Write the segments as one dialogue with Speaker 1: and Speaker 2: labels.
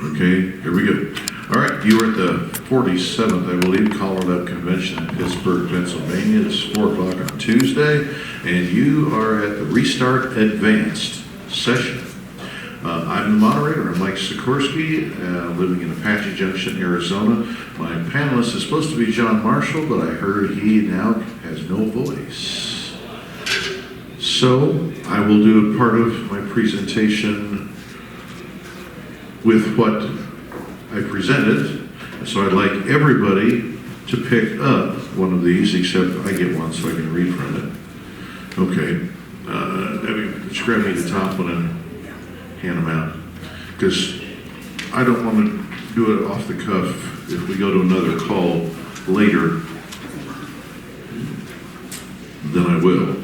Speaker 1: Okay, here we go. All right, you were at the 47th, I believe, CALLERLAB Convention in Pittsburgh, Pennsylvania. It's 4 o'clock on Tuesday, and you are at the Restart Advanced session. I'm the moderator. I'm Mike Sikorsky, living in Apache Junction, Arizona. My panelist is supposed to be John Marshall, but I heard he now has no voice. So I will do a part of my presentation with what I presented. So I'd like everybody to pick up one of these, except I get one so I can read from it. Okay. Just grab me the top one and hand them out, because I don't want to do it off the cuff if we go to another call later. Then I will.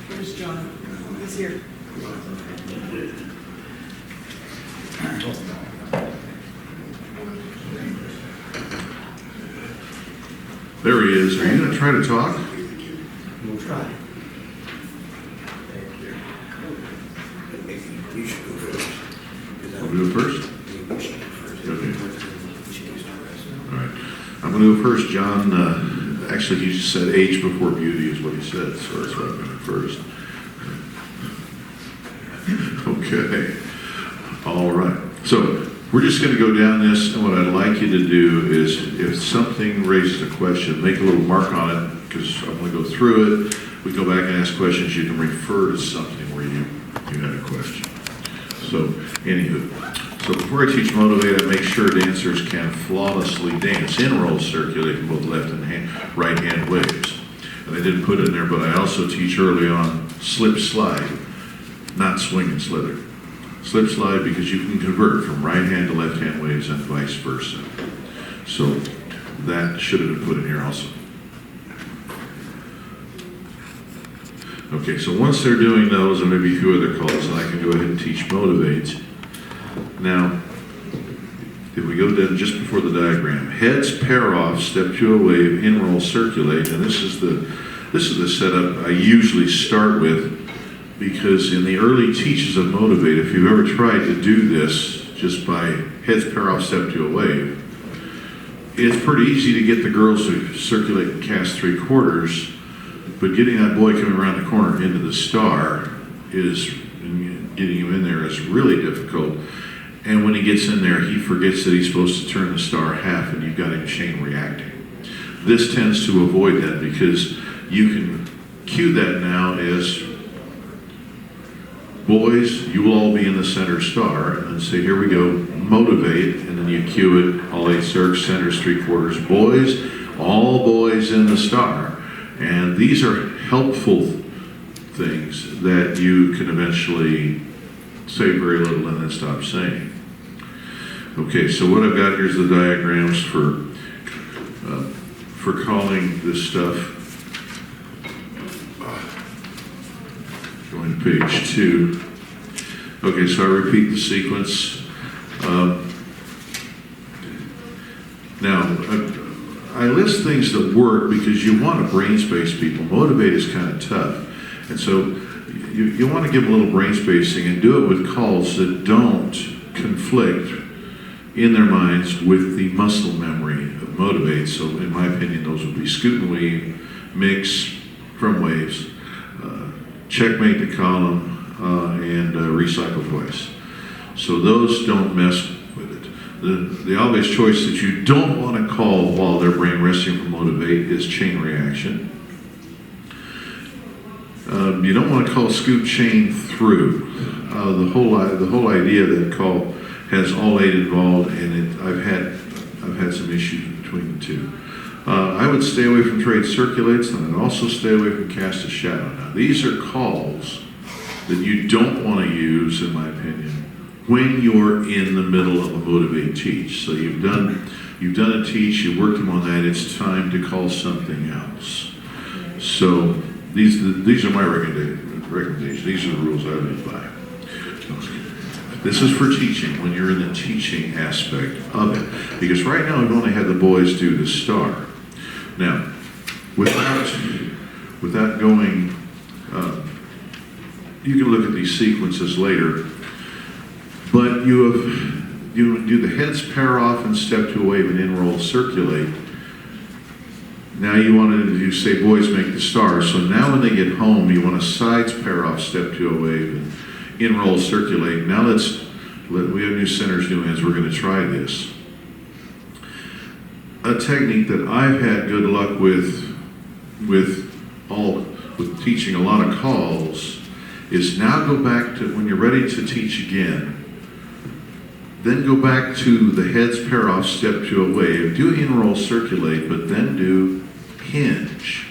Speaker 2: Where's John? He's here.
Speaker 1: There he is. Are you going to try to talk?
Speaker 3: We'll try.
Speaker 4: You should go first.
Speaker 1: I'll do it first?
Speaker 4: You should go first.
Speaker 1: Okay. All right. I'm going to go first, John. Actually, he just said age before beauty is what he said, so that's why I'm going first. Okay. All right. So we're just going to go down this, and what I'd like you to do is, if something raises a question, make a little mark on it, because I'm going to go through it. We go back and ask questions. You can refer to something where you had a question. So, anywho, so before I teach Motivate, I make sure dancers can flawlessly dance in roll circulate in both left and right hand waves. And I didn't put it in there, but I also teach early on slip slide, not swing and slither. Slip slide because you can convert from right hand to left hand waves and vice versa. So that should have been put in here also. Okay, so once they're doing those, and maybe a few other calls, then I can go ahead and teach Motivate. Now, if we go down just before the diagram, heads pair off, step to a wave, in roll, circulate, and this is the setup I usually start with, because in the early teaches of Motivate, if you've ever tried to do this just by heads pair off, step to a wave, it's pretty easy to get the girls to circulate and cast 3/4. But getting that boy coming around the corner into the star getting him in there is really difficult. And when he gets in there, he forgets that he's supposed to turn the star half, and you've got him chain reacting. This tends to avoid that, because you can cue that now as, boys, you will all be in the center star, and then say, here we go, Motivate, and then you cue it, all 8 circs, centers, 3/4, boys, all boys in the star. And these are helpful things that you can eventually say very little and then stop saying. Okay, so what I've got here is the diagrams for calling this stuff. Going to page 2. Okay, so I repeat the sequence. Now, I list things that work because you want to brain space people. Motivate is kind of tough. And so you want to give a little brain spacing and do it with calls that don't conflict in their minds with the muscle memory of Motivate. So in my opinion, those would be scoot and weave, mix from waves, checkmate the column, and recycle twice. So those don't mess with it. The obvious choice that you don't want to call while they're brain resting from Motivate is chain reaction. You don't want to call scoop chain through. The whole idea of that call has all 8 involved, and I've had some issues between the two. I would stay away from trade circulates, and I'd also stay away from cast a shadow. Now, these are calls that you don't want to use, in my opinion, when you're in the middle of a Motivate teach. So you've done a teach, you worked them on that, it's time to call something else. So these are my recommendations. These are the rules I live by. This is for teaching, when you're in the teaching aspect of it. Because right now I've only had the boys do the star. Now, without going, you can look at these sequences later. But you do the heads pair off and step to a wave and in-roll circulate. Now you want to do, say, boys make the stars. So now when they get home, you want to sides pair off, step to a wave, and in-roll circulate. Now we have new centers, new ends. We're going to try this. A technique that I've had good luck with teaching a lot of calls is now go back to, when you're ready to teach again, then go back to the heads pair off, step to a wave, do in-roll circulate, but then do hinge.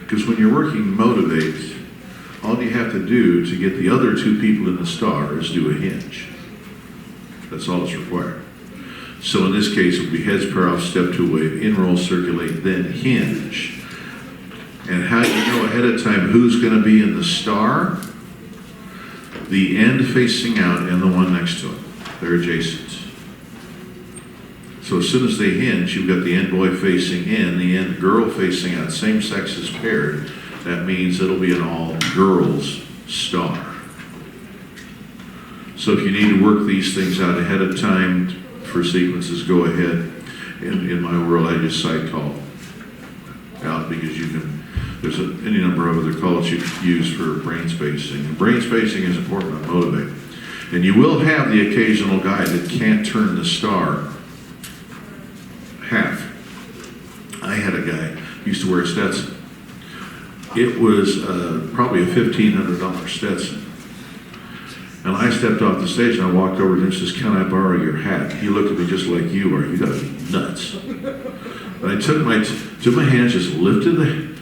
Speaker 1: Because when you're working motivate, all you have to do to get the other two people in the star is do a hinge. That's all that's required. So in this case, it would be heads pair off, step to a wave, in-roll circulate, then hinge. And how do you know ahead of time who's going to be in the star? The end facing out and the one next to him. They're adjacent. So as soon as they hinge, you've got the end boy facing in, the end girl facing out. Same sex is paired. That means it'll be an all girls star. So if you need to work these things out ahead of time for sequences, go ahead. In my world, I just side call out because you can. There's any number of other calls you can use for brain spacing. And brain spacing is important on motivate. And you will have the occasional guy that can't turn the star half. I had a guy who used to wear a Stetson. It was probably a $1,500 Stetson. And I stepped off the stage and I walked over to him and says, "Can I borrow your hat?" He looked at me just like you are. You gotta be nuts. And I took my hands, just lifted the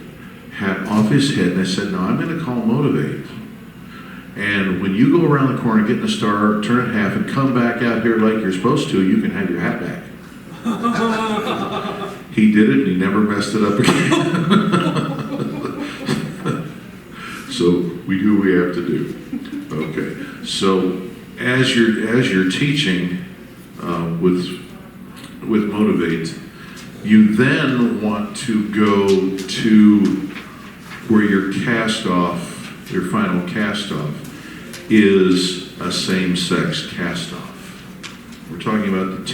Speaker 1: hat off his head, and I said, "No, I'm gonna call motivate. And when you go around the corner, get in the star, turn it half, and come back out here like you're supposed to, you can have your hat back." He did it, and he never messed it up again. So we do what we have to do. Okay. So as you're teaching with motivate, you then want to go to where your cast off. Your final cast-off is a same-sex cast-off. We're talking about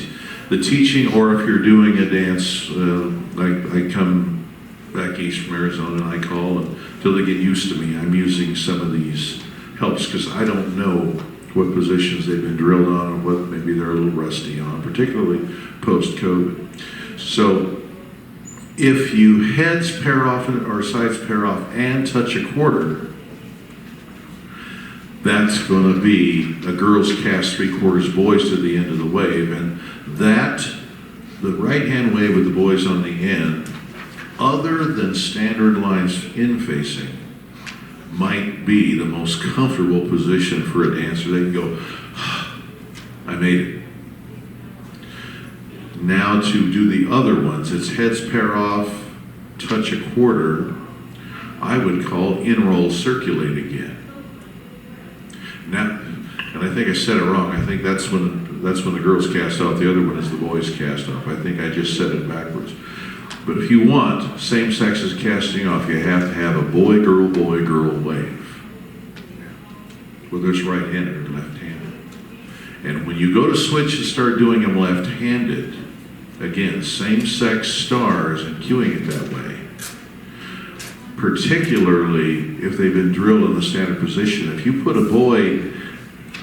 Speaker 1: the teaching, or if you're doing a dance, I come back east from Arizona and I call until they get used to me. I'm using some of these helps because I don't know what positions they've been drilled on and what maybe they're a little rusty on, particularly post-COVID. So if you heads pair off or sides pair off and touch a quarter, that's going to be a girls cast 3/4, boys to the end of the wave. And that, the right-hand wave with the boys on the end, other than standard lines in facing, might be the most comfortable position for a dancer. They can go, "I made it." Now to do the other ones, it's heads pair off, touch a quarter. I would call in-roll circulate again. Now, and I think I said it wrong. I think that's when the girls cast off. The other one is the boys cast off. I think I just said it backwards. But if you want same sexes casting off, you have to have a boy, girl wave. Whether it's right-handed or left-handed. And when you go to switch and start doing them left-handed, again, same-sex stars and cueing it that way. Particularly if they've been drilled in the standard position. If you put a boy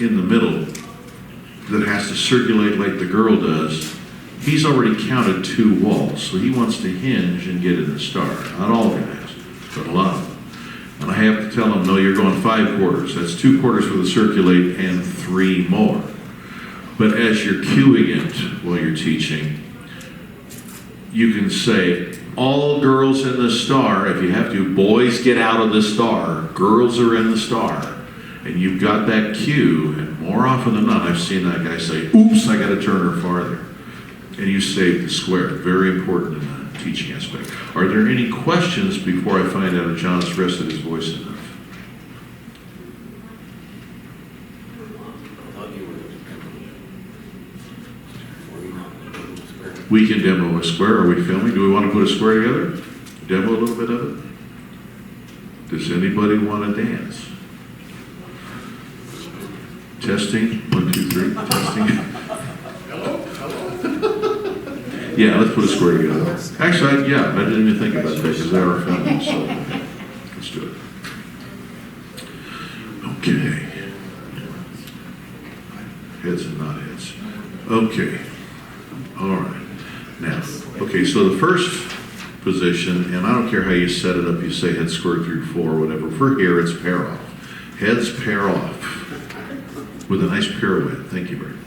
Speaker 1: in the middle that has to circulate like the girl does, he's already counted 2 walls, so he wants to hinge and get in the star. Not all guys, but a lot of them. And I have to tell them, no, you're going 5/4. That's 2/4 for the circulate and 3 more. But as you're cueing it while you're teaching, you can say, all girls in the star. If you have to, boys get out of the star, girls are in the star. And you've got that cue, and more often than not, I've seen that guy say, "Oops, I got to turn her farther." And you save the square. Very important in the teaching aspect. Are there any questions before I find out if John's rested his voice enough? We can demo a square. Are we filming? Do we want to put a square together? Demo a little bit of it? Does anybody want to dance? Testing, 1, 2, 3. 2, testing.
Speaker 4: Hello? Hello?
Speaker 1: Yeah, let's put a square together. Actually, I didn't even think about that because they are filming, so let's do it. Okay. Heads and not heads. Okay. All right. Now, okay, so the first position, and I don't care how you set it up, you say head square through 4 or whatever. For here, it's pair off. Heads pair off with a nice pirouette. Thank you very much.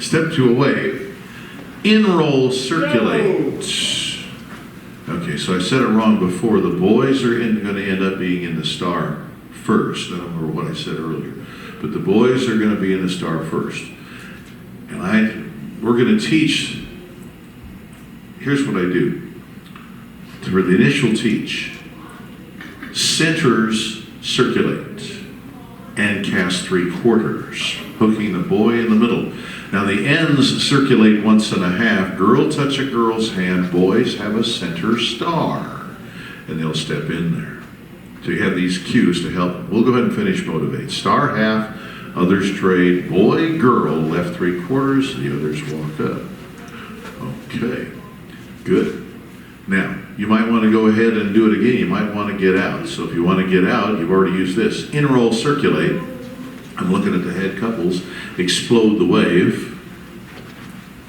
Speaker 1: Step 2 away. In-roll circulate. Okay, so I said it wrong before. The boys are going to end up being in the star first. I don't remember what I said earlier. But the boys are going to be in the star first. And we're going to teach, here's what I do. For the initial teach, centers circulate and cast 3/4, hooking the boy in the middle. Now the ends circulate 1.5. Girl touch a girl's hand, boys have a center star. And they'll step in there. So you have these cues to help. We'll go ahead and finish motivate. Star half, others trade. Boy, girl, left 3/4, the others walk up. Okay, good. Now, you might want to go ahead and do it again. You might want to get out. So if you want to get out, you've already used this. In-roll circulate. I'm looking at the head couples. Explode the wave.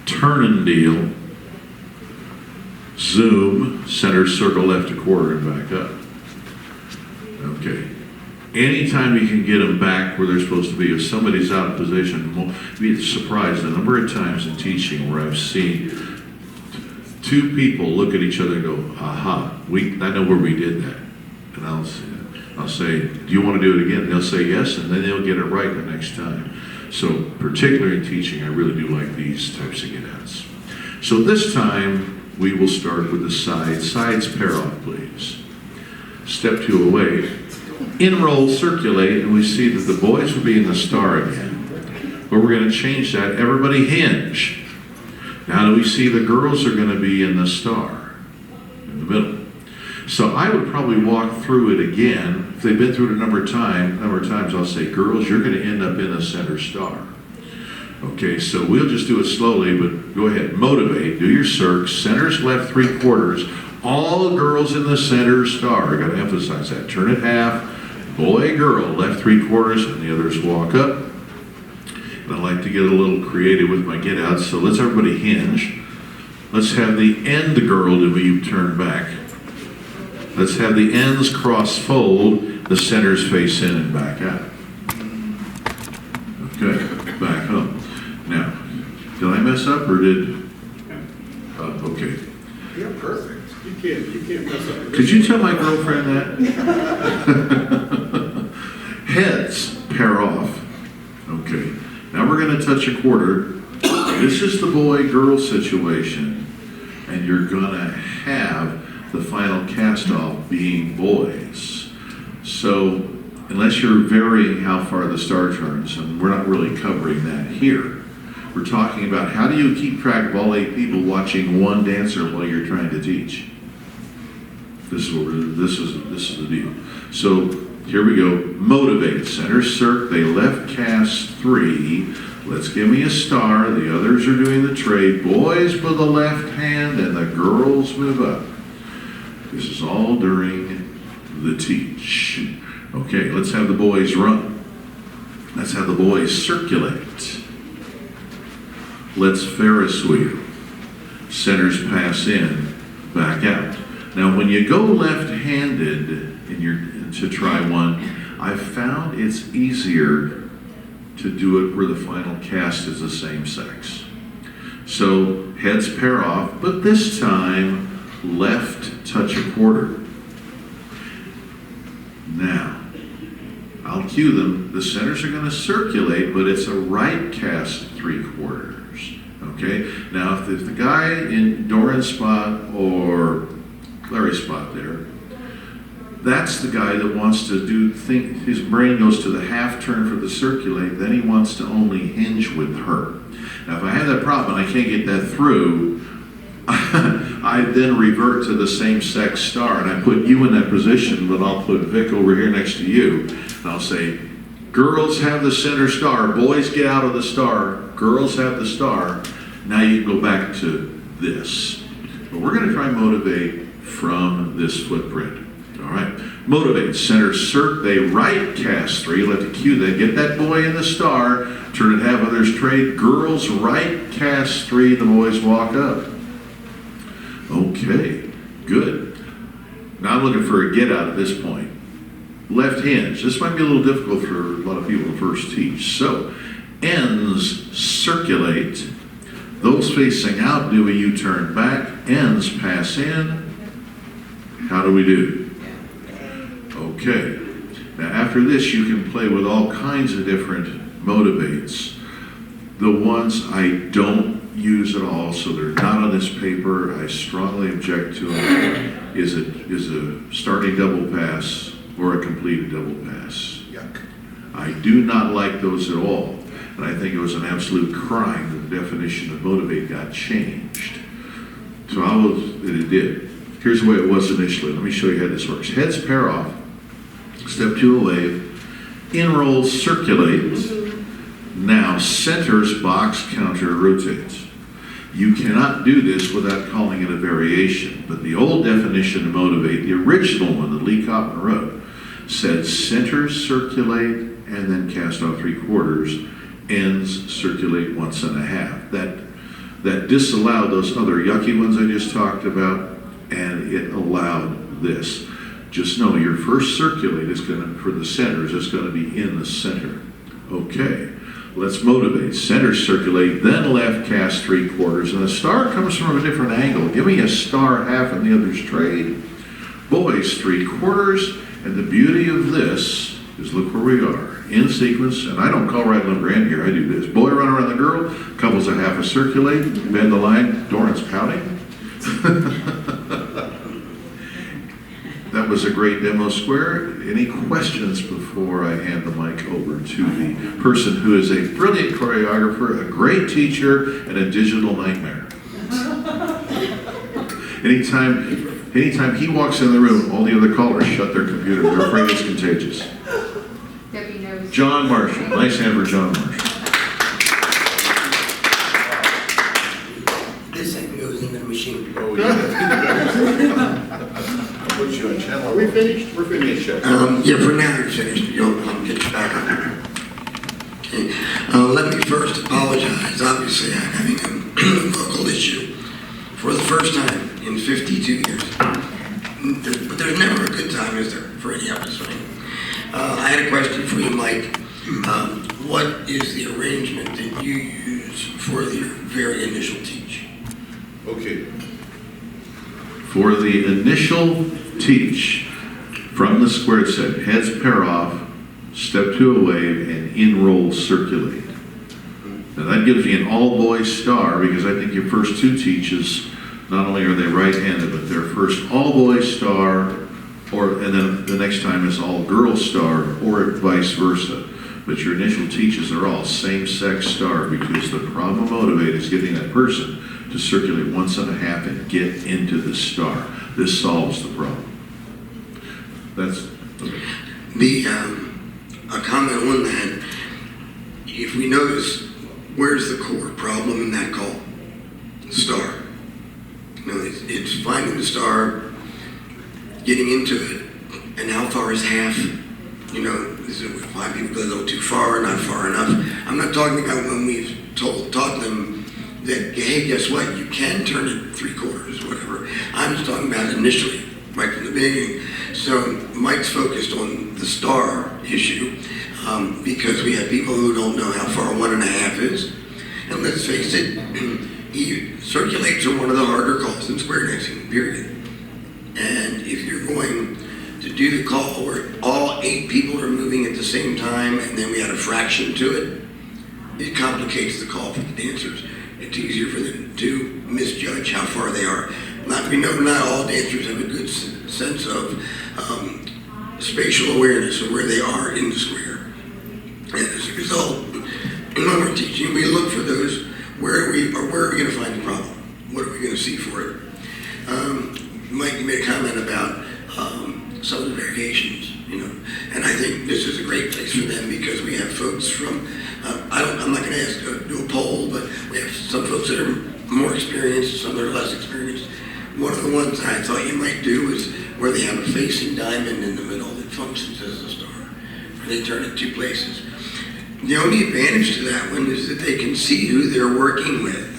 Speaker 1: Turn and deal. Zoom. Center circle left 1/4 and back up. Okay. Anytime you can get them back where they're supposed to be, if somebody's out of position, you'll be surprised the number of times in teaching where I've seen 2 people look at each other and go, aha, I know where we did that. And I'll say, do you want to do it again? And they'll say yes, and then they'll get it right the next time. So particularly in teaching, I really do like these types of get-outs. So this time, we will start with the sides. Sides pair off, please. Step 2 away. In-roll circulate, and we see that the boys will be in the star again. But we're going to change that. Everybody hinge. Now do we see the girls are going to be in the star, in the middle. So I would probably walk through it again. If they've been through it a number of times, I'll say, girls, you're going to end up in the center star. Okay, so we'll just do it slowly, but go ahead. Motivate, do your circs, centers left 3/4. All girls in the center star. I got to emphasize that. Turn it half. Boy, girl, left 3/4, and the others walk up. And I like to get a little creative with my get outs, so let's everybody hinge. Let's have the end girl to be turned back. Let's have the ends cross fold, the centers face in and back out. Okay, back up. Now, did I mess up or did? Okay.
Speaker 4: You're perfect. You can't mess up.
Speaker 1: Could you tell my girlfriend that? Heads pair off. Okay. Now we're going to touch 1/4. This is the boy-girl situation, and you're going to have the final cast-off being boys. So unless you're varying how far the star turns, and we're not really covering that here, we're talking about how do you keep track of all 8 people watching one dancer while you're trying to teach. This is the deal. So here we go. Motivate. Center circ. They left cast 3. Let's give me a star. The others are doing the trade. Boys with the left hand and the girls move up. This is all during the teach. Okay, let's have the boys run. Let's have the boys circulate. Let's Ferris wheel. Centers pass in, back out. Now, when you go left-handed to try one, I've found it's easier to do it where the final cast is the same sex. So heads pair off, but this time left touch 1/4. Now, I'll cue them. The centers are going to circulate, but it's a right cast 3/4. Okay? Now, if the guy in Doran's spot or Larry's spot there, that's the guy that wants to think his brain goes to the half turn for the circulate, then he wants to only hinge with her. Now, if I have that problem and I can't get that through, I then revert to the same sex star, and I put you in that position, but I'll put Vic over here next to you, and I'll say, Girls have the center star. Boys get out of the star. Girls have the star. Now you can go back to this. But we're going to try motivate from this footprint. All right. Motivate. Center circ. They right cast 3. Let the cue. They get that boy in the star. Turn it, have others trade. Girls right cast 3. The boys walk up. Okay. Good. Now I'm looking for a get out at this point. Left hinge. This might be a little difficult for a lot of people to first teach. So, ends circulate. Those facing out do a U-turn back. Ends pass in. How do we do? Okay. Now after this, you can play with all kinds of different motivates. The ones I don't use at all, so they're not on this paper, I strongly object to them, is a starting double pass or a completed double pass.
Speaker 4: Yuck.
Speaker 1: I do not like those at all. And I think it was an absolute crime that the definition of motivate got changed. So it did. Here's the way it was initially. Let me show you how this works. Heads pair off. Step 2 a wave. In roll circulate. Now centers box counter rotates. You cannot do this without calling it a variation. But the old definition of motivate, the original one that Lee Copman wrote, said centers circulate and then cast off 3/4. Ends circulate 1.5. That disallowed those other yucky ones I just talked about, and it allowed this. Just know your first circulate is going to, for the centers, is going to be in the center. Okay, let's motivate. Center circulate, then left cast 3/4, and the star comes from a different angle. Give me a star half and the others trade. Boys 3/4, and the beauty of this is look where we are. In sequence, and I don't call right number in here, I do this. Boy run around the girl, couples a half a circulate, bend the line, Doran's pouting. That was a great demo square. Any questions before I hand the mic over to the person who is a brilliant choreographer, a great teacher, and a digital nightmare? Anytime he walks in the room, all the other callers shut their computer. They're afraid it's contagious.
Speaker 5: Debbie knows.
Speaker 1: John Marshall. Nice hand for John Marshall.
Speaker 3: This thing goes into the machine.
Speaker 4: Oh, yeah. I'll put you on channel. Are we finished? We're finished.
Speaker 3: Yeah, for now you're finished. I'll get you back on. Okay. Let me first apologize. Obviously, I'm having a vocal issue for the first time in 52 years. But there's never a good time, is there, for any episode? I had a question for you, Mike. What is the arrangement that you use for your very initial teach?
Speaker 1: Okay. For the initial teach, from the squared set, heads pair off, step 2 a wave, and in roll circulate. Now that gives you an all boys star, because I think your first 2 teaches, not only are they right-handed, but they're first all boys star, and then the next time is all girls star, or vice versa. But your initial teaches are all same-sex star, because the problem motivate is getting that person to circulate 1.5 and get into the star. This solves the problem. That's okay.
Speaker 3: A comment on that, if we notice, where's the core problem in that call? Star. You know, it's finding the star, getting into it, and how far is half? You know, is it why people go a little too far, not far enough? I'm not talking about when we've taught them that, hey, guess what? You can turn it 3/4, whatever. I'm just talking about initially, right from the beginning. So Mike's focused on the star issue because we have people who don't know how far 1.5 is. And let's face it, circulates are one of the harder calls in square dancing, period. And if you're going to do the call where all 8 people are moving at the same time and then we add a fraction to it, it complicates the call for the dancers. It's easier for them to misjudge how far they are. We know not all dancers have a good sense of spatial awareness of where they are in the square. And as a result, when we're teaching, we look for those, where are we going to find the problem? What are we going to see for it? Mike, you made a comment about some of the variations, And I think this is a great place for them because we have folks from, I'm not going to ask do a poll, but we have some folks that are more experienced, some that are less experienced. One of the ones I thought you might do is where they have a facing diamond in the middle that functions as a star, where they turn it two places. The only advantage to that one is that they can see who they're working with.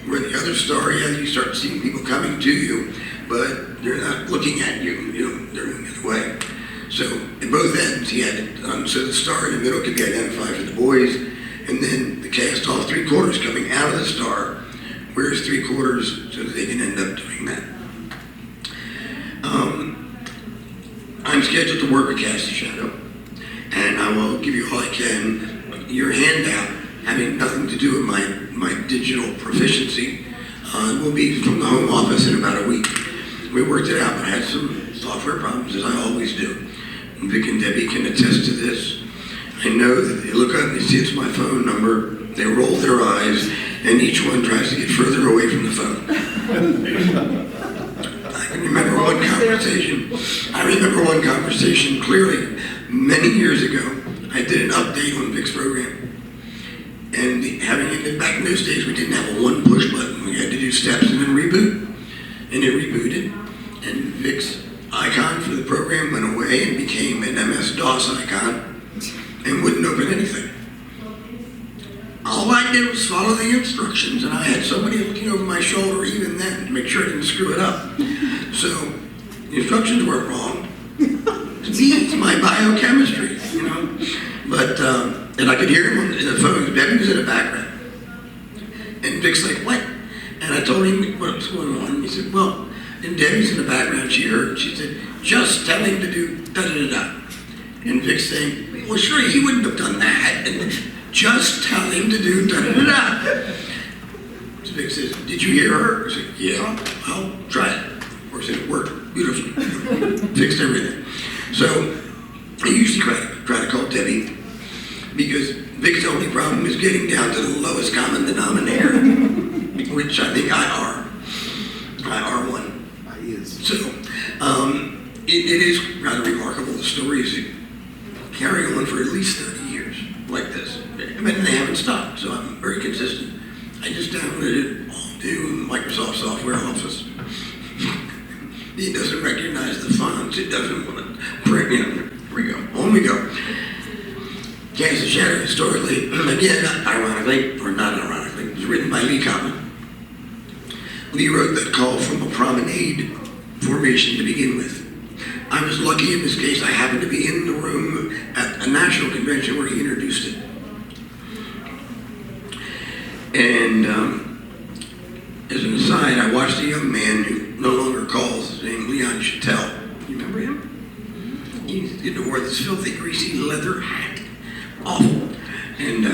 Speaker 3: Where the other star, you start seeing people coming to you, but they're not looking at you, they're moving away. So at both ends, he had it so the star in the middle could be identified for the boys, and then the cast off 3/4 coming out of the star, where's 3/4 so that they can end up doing that. I'm scheduled to work with Cast a Shadow, and I will give you all I can. Your handout, having nothing to do with my digital proficiency, will be from the home office in about a week. We worked it out, but I had some software problems, as I always do. And Vic and Debbie can attest to this. I know that they look up and they see it's my phone number, they roll their eyes, and each one tries to get further away from the phone. I can remember one conversation. I remember one conversation clearly. Many years ago, I did an update on Vic's program. And back in those days, we didn't have a one push button. We had to do steps and then reboot. And it rebooted. And Vic's icon for the program went away and became an MS-DOS icon and wouldn't open anything. All I did was follow the instructions, and I had somebody looking over my shoulder even then to make sure I didn't screw it up. So the instructions weren't wrong. To me, it's my biochemistry, But, and I could hear him in the phone. Debbie was in the background. And Vic's like, what? And I told him what was going on. And he said, well, and Debbie's in the background. She heard. She said, just tell him to do da-da-da-da. And Vic's saying, well, sure, he wouldn't have done that. And just tell him to do da-da-da-da. So Vic says, did you hear her? I said, yeah, I'll try it. Of course, it worked beautifully. Fixed everything. So I usually try to call Debbie because Vic's only problem is getting down to the lowest common denominator, which I think I are one. So it is rather remarkable. The stories carry on for at least 30 years like this. I mean, they haven't stopped, so I'm very consistent. I just downloaded it all new in Microsoft Software Office. It doesn't recognize the fonts. It doesn't want to print. Here we go. On we go. Cast a Shadow, historically, again, ironically, or not ironically, it was written by Lee Common. Lee wrote that call from a promenade formation to begin with. I was lucky in this case. I happened to be in the room at a national convention where he introduced it. And as an aside, I watched a young man who no longer calls, named Leon Chattel. You remember him? He wore this filthy, greasy leather hat. Awful. And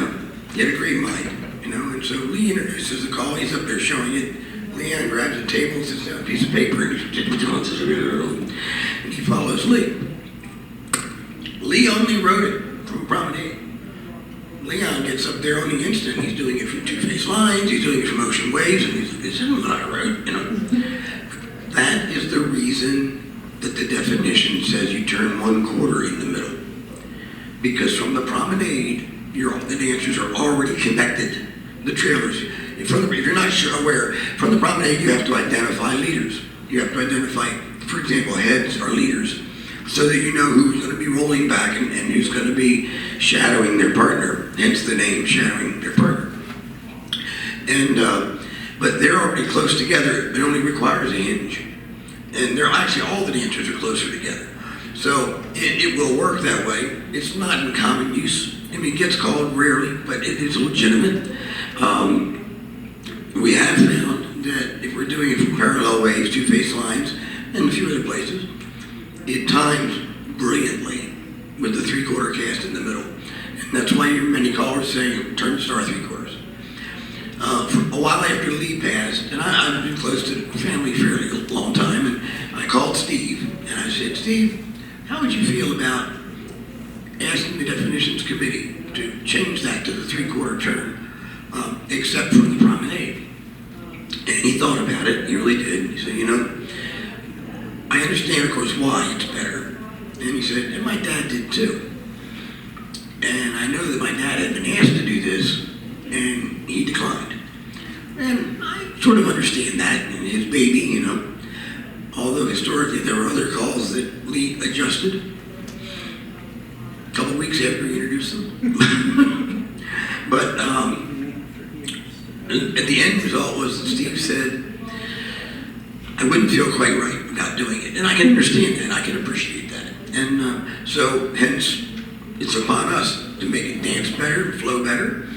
Speaker 3: he had a great mind, And so Lee introduces the call. He's up there showing it. Leon grabs a table, sits down a piece of paper, and he follows Lee. Lee only wrote it from Promenade. Leon gets up there on the instant. He's doing it from two-phase lines. He's doing it from ocean waves. And he's like, this isn't what I wrote, That is the reason that the definition says you turn 1/4 in the middle. Because from the promenade, the dancers are already connected. The trailers. If you're not aware, from the promenade you have to identify leaders. You have to identify, for example, heads or leaders, so that you know who's going to be rolling back and who's going to be shadowing their partner. Hence the name, shadowing their partner. And but they're already close together. It only requires a hinge. And they're actually all the dancers are closer together. So it will work that way. It's not in common use. I mean, it gets called rarely, but it is legitimate. We have found that if we're doing it from parallel waves, two-phase lines, and a few other places, it times brilliantly with the 3/4 cast in the middle. And that's why you hear many callers saying, turn star 3/4. For a while after Lee passed, and I've been close to the family fairly a long time, and I called Steve, and I said, Steve, how would you feel about asking the definitions committee to change that to the 3/4 turn, except from the promenade? And he thought about it, he really did. He said, I understand, of course, why it's better. And he said, and my dad did too. And I know that my dad had been asked to do this, and he declined. And I sort of understand that, and his baby, you know. Although historically there were other calls that Lee adjusted a couple weeks after he introduced them. But at the end result was that Steve said, I wouldn't feel quite right about doing it. And I can understand that, I can appreciate that. And so hence, it's upon us to make it dance better, flow better.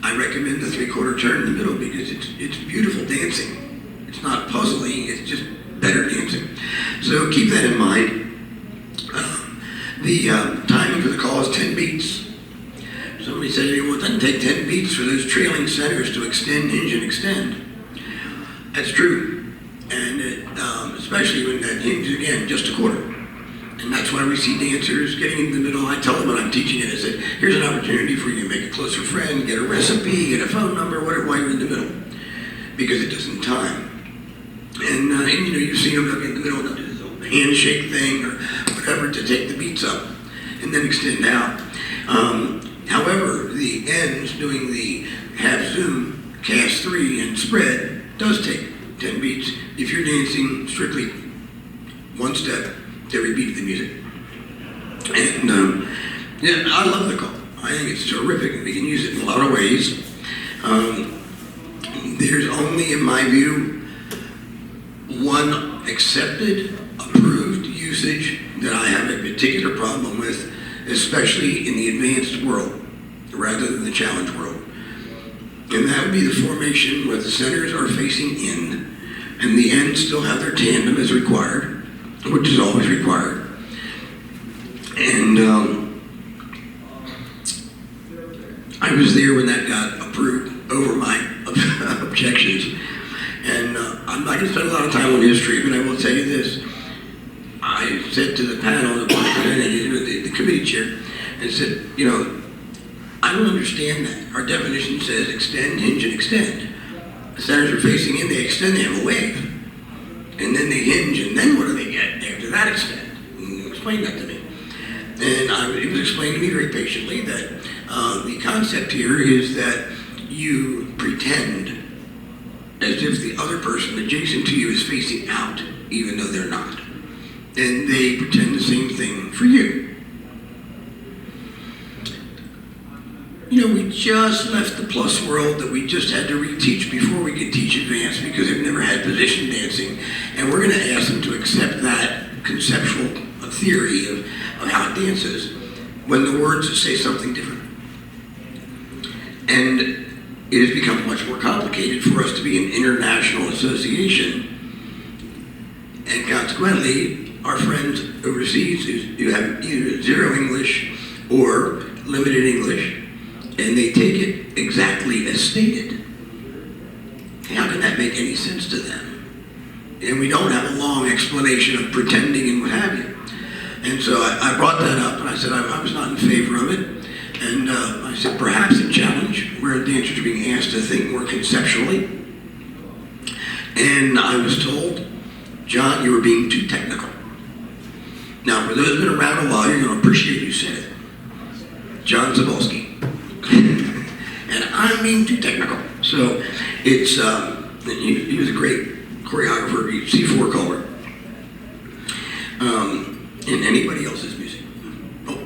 Speaker 3: I recommend the 3/4 turn in the middle because it's beautiful dancing. It's not puzzling, it's just better dancing. So keep that in mind. The timing for the call is 10 beats. Somebody said, well, it doesn't take 10 beats for those trailing centers to extend, hinge, and extend. That's true. And especially when that hinge, again, just a quarter. And that's why we see dancers getting in the middle. I tell them when I'm teaching it, I said, here's an opportunity for you to make a closer friend, get a recipe, get a phone number, whatever, while you're in the middle. Because it doesn't time. And you know, you've seen them in the middle, they'll do this little handshake thing or whatever to take the beats up and then extend out. However, the ends doing the half zoom, cast 3, and spread does take 10 beats if you're dancing strictly one step to every beat of the music. And yeah, I love the call. I think it's terrific. We can use it in a lot of ways. There's only, in my view, one accepted, approved usage that I have a particular problem with, especially in the advanced world, rather than the challenge world. And that would be the formation where the centers are facing in, and the ends still have their tandem as required, which is always required. And I was there when that got approved over my objections. And I'm not going to spend a lot of time on history, but I will tell you this. I said to the panel that was presenting, the committee chair, and said, you know, I don't understand that. Our definition says extend, hinge, and extend. The centers are facing in, they extend, they have a wave. And then they hinge, and then what do they get after that extend? Explain that to me. And it was explained to me very patiently that the concept here is that you pretend as if the other person adjacent to you is facing out, even though they're not. And they pretend the same thing for you. You know, we just left the plus world that we just had to reteach before we could teach advanced because they've never had position dancing. And we're going to ask them to accept that conceptual theory of how it dances when the words say something different. And it has become much more complicated for us to be an international association. And consequently, our friends overseas who have either zero English or limited English, and they take it exactly as stated. How can that make any sense to them? And we don't have a long explanation of pretending and what have you. And so I brought that up, and I said I was not in favor of it. And I said perhaps a challenge where dancers are being asked to think more conceptually. And I was told, John, you were being too technical. Now, for those who've been around a while, you're going to appreciate you said it. John Zabolski. And I'm being too technical. So it's, he was a great choreographer, C4 caller. In anybody else's music. Oh,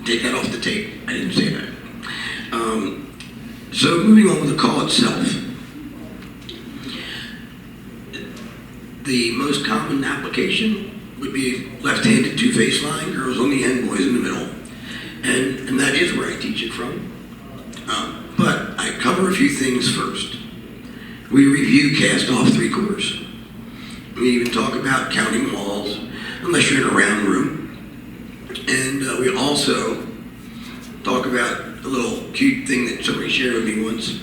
Speaker 3: take that off the tape. I didn't say that. So moving on with the call itself. The most common application would be left-handed two-face line, girls on the end, boys in the middle. And that is where I teach it from. But I cover a few things first. We review cast off 3/4. We even talk about counting walls, unless you're in a round room. And we also talk about a little cute thing that somebody shared with me once.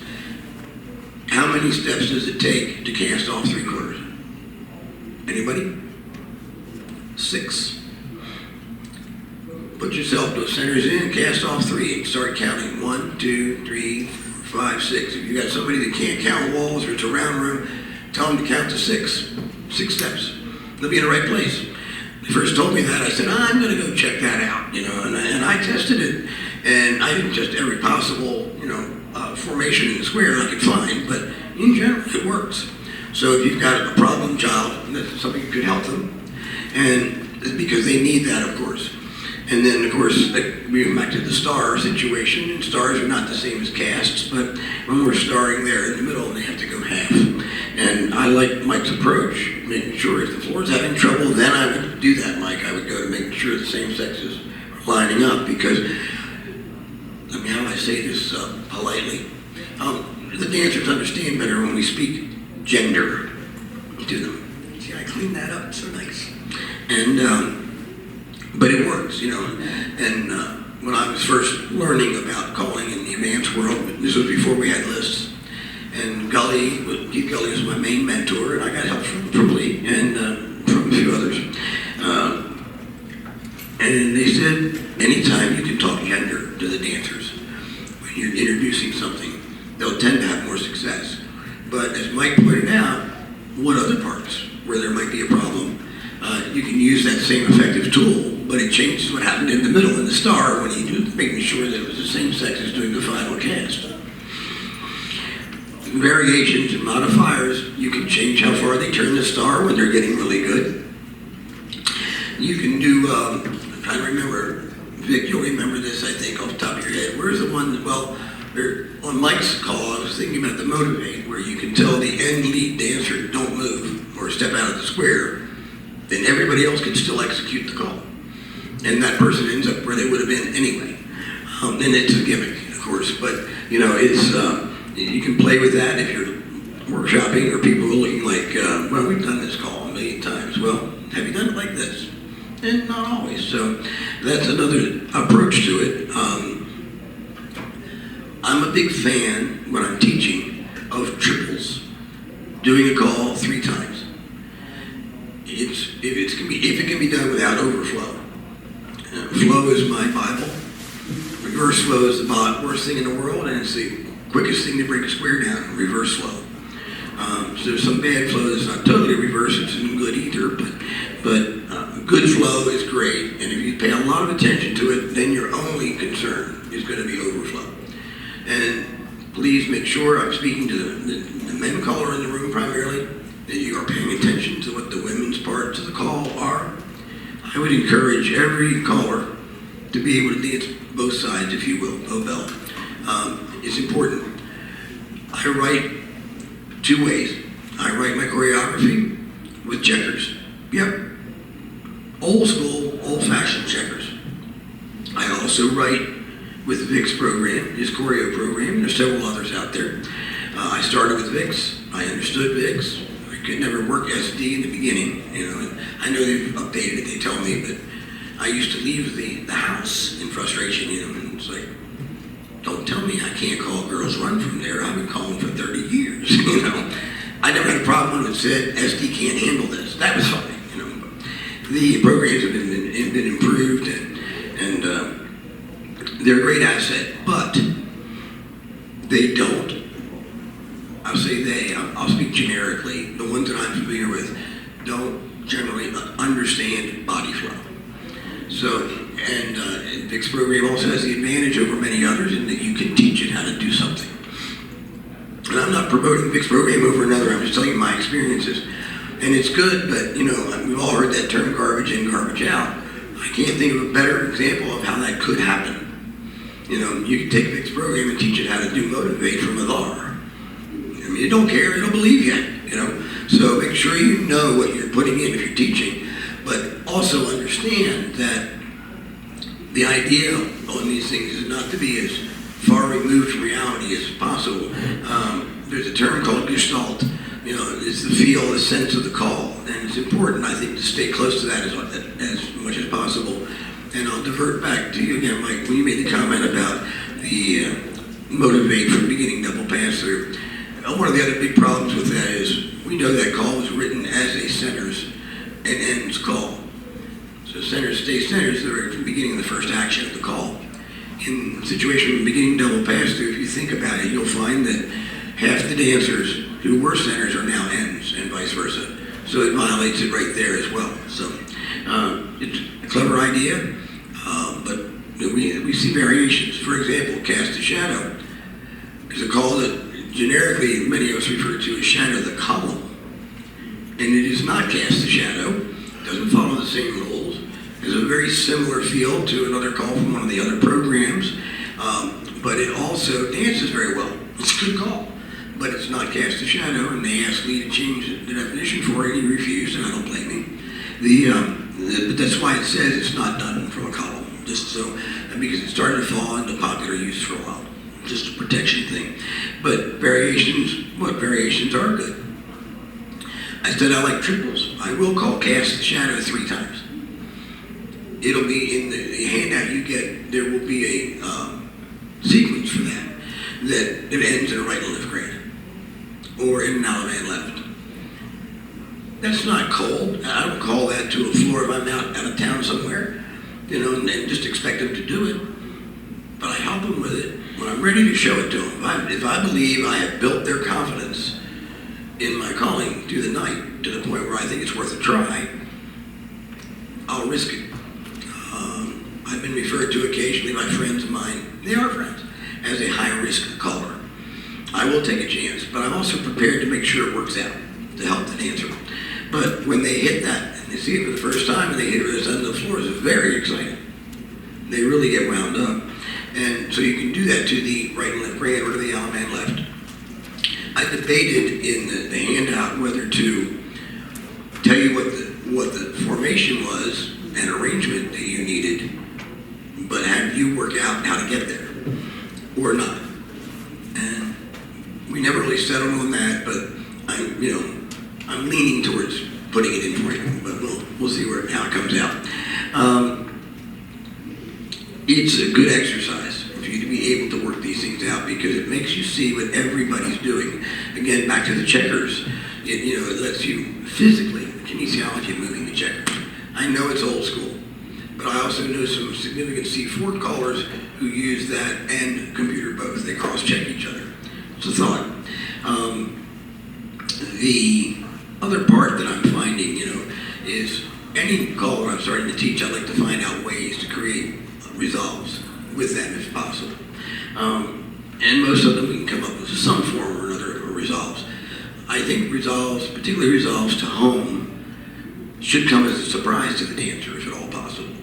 Speaker 3: How many steps does it take to cast off 3/4? Anybody? 6. Put yourself those centers in, cast off 3, and start counting. 1, 2, 3, 5, 6. If you got somebody that can't count walls or it's a round room, tell them to count to 6. 6 steps. They'll be in the right place. they first told me that, I said, I'm going to go check that out, and I tested it, and I didn't test every possible, formation in the square I could find, but in general, it works. So if you've got a problem child, that's something you could help them, and because they need that, of course. And then, of course, we went back to the star situation, and stars are not the same as casts, but when we're starring there in the middle, they have to go half. And I like Mike's approach, making sure if the floor's having trouble, then I would do that, Mike. I would go to making sure the same sexes are lining up, because, how do I say this politely? The dancers understand better when we speak gender to them. See, I cleaned that up so nice. And, but it works, and when I was first learning about calling in the advanced world, this was before we had lists, and Keith Gully was my main mentor, and I got help from Lee and from a few others. And they said, anytime you can talk gender to the dancers, when you're introducing something, they'll tend to have more success. But as Mike pointed out, what other parts where there might be a problem, you can use that same effective tool, but it changes what happened in the middle in the star when you do making sure that it was the same sex as doing the final cast. Variations and modifiers, you can change how far they turn the star when they're getting really good. You can do, I'm trying to remember, Vic, you'll remember this, I think, off the top of your head. Where's the one, on Mike's call, I was thinking about the motivate, where you can tell the end lead dancer, don't move, or step out of the square, then everybody else can still execute the call. And that person ends up where they would have been anyway. And it's a gimmick, of course, but, it's, you can play with that if you're workshopping or people are looking like, well, we've done this call a million times. Well, have you done it like this? And not always. So that's another approach to it. I'm a big fan, when I'm teaching, of triples. Doing a call 3 times. If it can be done without overflow. Flow is my Bible. Reverse flow is the worst thing in the world, and it's the quickest thing to break a square down, reverse flow. So there's some bad flow that's not totally reverse, it's not good either, but good flow is great. And if you pay a lot of attention to it, then your only concern is going to be overflow. And please make sure, I'm speaking to the men caller in the room primarily, that you are paying attention to what the women's parts of the call are. I would encourage every caller to be able to dance both sides, if you will, bow bell. It's important. I write 2 ways. I write my choreography with checkers. Yep. Old school, old-fashioned checkers. I also write with Vic's program, his choreo program. There's several others out there. I started with Vic's. I understood Vic's. I could never work SD in the beginning, and I know they've updated it, they tell me, but I used to leave the house in frustration, and it's like, don't tell me I can't call Girls Run from there. I've been calling for 30 years, I never had a problem when it said SD can't handle this. That was fine, But the programs have been improved, and they're a great asset, but they don't. I'll say I'll speak generically. The ones that I'm familiar with don't generally understand body flow. So, and Vic's program also has the advantage over many others in that you can teach it how to do something. And I'm not promoting Vic's program over another, I'm just telling you my experiences. And it's good, but we've all heard that term garbage in, garbage out. I can't think of a better example of how that could happen. You can take Vic's program and teach it how to do motivate from a LAR. They don't care, they don't believe you, So make sure you know what you're putting in if you're teaching, but also understand that the idea on these things is not to be as far removed from reality as possible. There's a term called Gestalt. It's the feel, the sense of the call, and it's important, I think, to stay close to that as much as possible. And I'll divert back to you again, Mike, when you made the comment about the motivate from beginning double pass through. One of the other big problems with that is we know that call was written as a centers and ends call. So centers stay centers from the beginning of the first action of the call. In the situation from beginning double pass through, if you think about it, you'll find that half the dancers who were centers are now ends and vice versa. So it violates it right there as well. So It's a clever idea, but we see variations. For example, cast a shadow is a call that generically many of us refer to as shadow the column. And it is not cast a shadow, doesn't follow the same rules, has a very similar feel to another call from one of the other programs, but it also dances very well. It's a good call, but it's not cast a shadow, and they asked Lee to change the definition for it, and he refused, and I don't blame him. But that's why it says it's not done from a column, just so, because it started to fall into popular use for a while, just a protection thing. But variations are good. I said I like triples. I will call cast the shadow 3 times. It'll be in the handout you get, there will be a sequence for that it ends in a right and left grade, or in an Alaman left. That's not cold. I don't call that to a floor if I'm out of town somewhere, and just expect them to do it. But I help them with it when I'm ready to show it to them. If I believe I have built their confidence in my calling through the night to the point where I think it's worth a try, I'll risk it. I've been referred to occasionally by friends of mine, they are friends, as a high-risk caller. I will take a chance, but I'm also prepared to make sure it works out to help the dancer. But when they hit that, and they see it for the first time, and they hit it on the floor, it's very exciting. They really get wound up. And so you can do that to the right and left grade or to the Alaman left. I debated in the handout whether to tell you what the formation was and arrangement that you needed, but have you work out how to get there, or not. And we never really settled on that, but I'm leaning towards putting it in for you, but we'll see how it comes out. It's a good exercise for you to be able to work these things out, because it makes you see what everybody's doing. Again, back to the checkers, it lets you physically, kinesiology, moving the checkers. I know it's old school, but I also know some significant C4 callers who use that and computer both. They cross-check each other. It's a thought. The other part that I'm finding, is any caller I'm starting to teach, I like to find out ways to create resolves with them if possible. And most of them we can come up with some form or another of resolves. I think resolves, particularly resolves to home, should come as a surprise to the dancer if at all possible.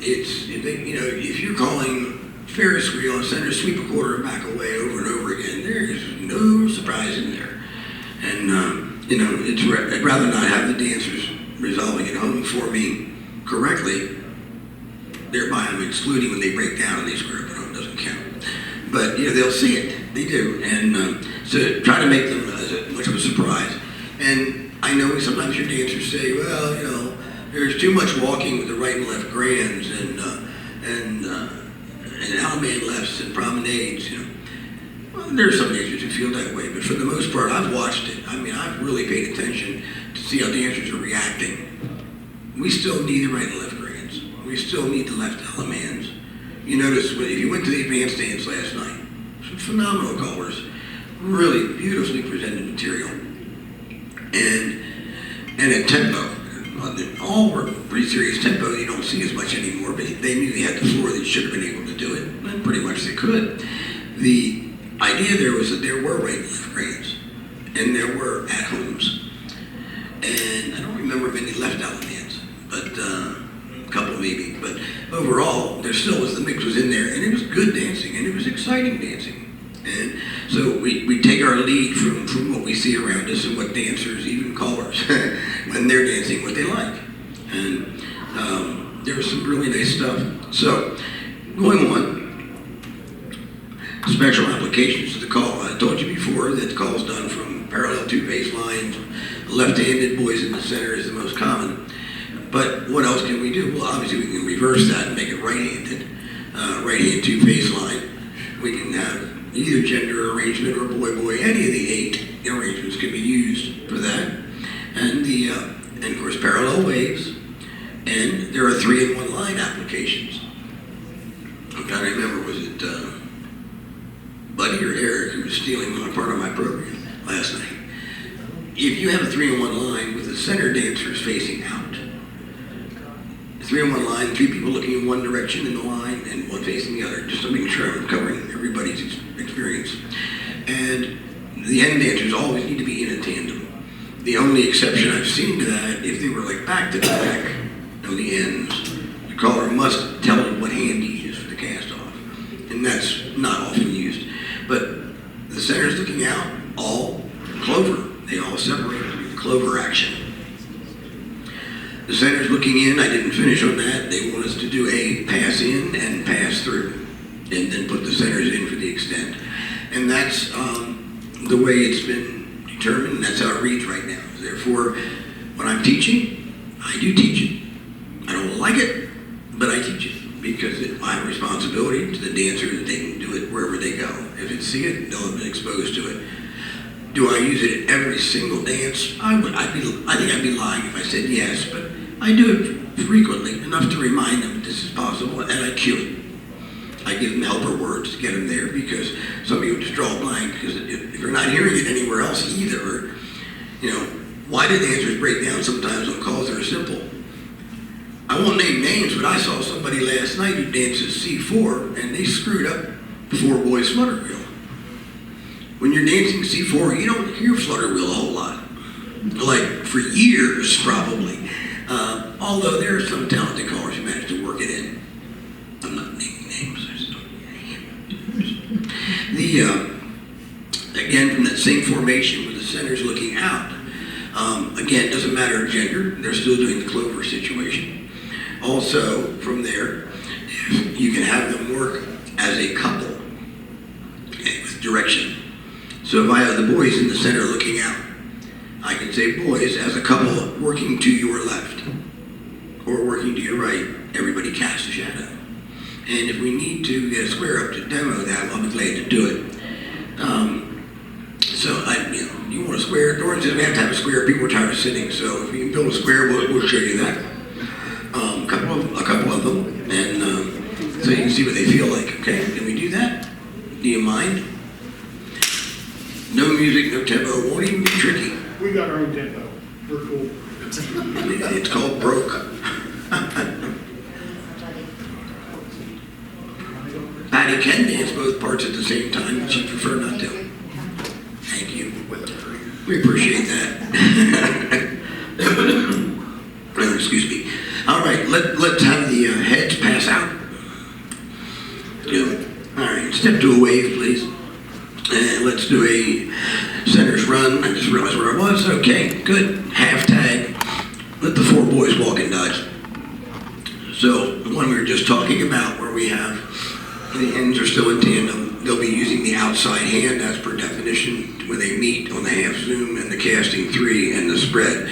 Speaker 3: If you're calling Ferris wheel and center sweep a quarter and back away over and over again, there's no surprise in there. And I'd rather not have the dancers resolving at home for me correctly. Thereby, I'm excluding when they break down and they screw up at home, doesn't count. But they'll see it, they do, and so try to make them as much of a surprise. And I know sometimes your dancers say, well, there's too much walking with the right and left grands and Alaman lefts and promenades. Well, there are some dancers who feel that way, but for the most part, I've watched it. I've really paid attention to see how dancers are reacting. We still need the right and left grands. We still need the left Alamans. You notice if you went to the advanced dance last night, some phenomenal callers, really beautifully presented material, and at tempo. All were pretty serious tempo. You don't see as much anymore, but they knew they had the floor. They should have been able to do it, and pretty much they could. The idea there was that there were right and left grades, and there were at homes, and I don't remember many left Alamans, but a couple maybe. But overall, there still was, the mix was in there, and it was good dancing, and it was exciting dancing. And so we take our lead from what we see around us and what dancers, even callers, when they're dancing, what they like. And there was some really nice stuff. So going on, special applications to the call. I told you before that the call is done from parallel 2 baselines. Left-handed, boys in the center is the most common. But what else can we do? Well, obviously we can reverse that and make it right-handed. Right-hand 2 baseline. We can have either gender arrangement or boy-boy. Any of the 8 arrangements can be used for that. And and of course parallel waves. And there are 3-in-1 line applications. I'm trying to remember, was it Buddy or Eric who was stealing one part of my program last night? If you have a 3-in-1 line with the center dancers facing out, three on one line, three people looking in one direction in the line, and one facing the other, just to make sure I'm covering everybody's experience. And the end dancers always need to be in a tandem. The only exception I've seen to that, if they were like back to back on the ends, the caller must tell them what hand to use for the cast off. And that's not often used. But the center's looking out, all clover. They all separate the clover action. The center's looking in. I didn't finish on that. They want us to do a pass in and pass through, and then put the centers in for the extend. And that's the way it's been determined, and that's how it reads right now. Therefore, when I'm teaching, I do teach it. I don't like it, but I teach it because it's my responsibility to the dancer that they can do it wherever they go. If they see it, they'll have been exposed to it. Do I use it at every single dance? I think I'd be lying if I said yes, but I do it frequently, enough to remind them that this is possible, and I cue it. I give them helper words to get them there, because some people just draw a blank, because if you're not hearing it anywhere else either, you know, why do dancers break down sometimes on calls that are simple? I won't name names, but I saw somebody last night who dances C4, and they screwed up four boys flutter wheel. When you're dancing C4, you don't hear flutter wheel a whole lot. Like, for years, probably. Although there are some talented callers who manage to work it in. I'm not naming names. I just don't. Again, from that same formation with the centers looking out, again, doesn't matter gender, they're still doing the clover situation. Also, from there, you can have them work as a couple with direction. So if I have the boys in the center looking out, I can say, boys, as a couple working to your left or working to your right, everybody cast a shadow. And if we need to get a square up to demo that, I'll be glad to do it. You want a square? Doran says we have to have a square. People are tired of sitting, so if we can build a square, we'll show you that. A couple of them, and so you can see what they feel like. Okay, can we do that? Do you mind? No music, no tempo. Won't even be tricky.
Speaker 4: We got our own tempo. We're cool.
Speaker 3: It's called broke. Patty can dance both parts at the same time, but she'd prefer not to. Thank you. We appreciate that. Excuse me. All right, let's have the heads pass out. Good. All right, step to a wave, please. And let's do a centers run. I just realized where I was. Okay, good. Half tag. Let the four boys walk and dodge. So the one we were just talking about, where we have the ends are still in tandem, they'll be using the outside hand as per definition when they meet on the half zoom and the casting three and the spread.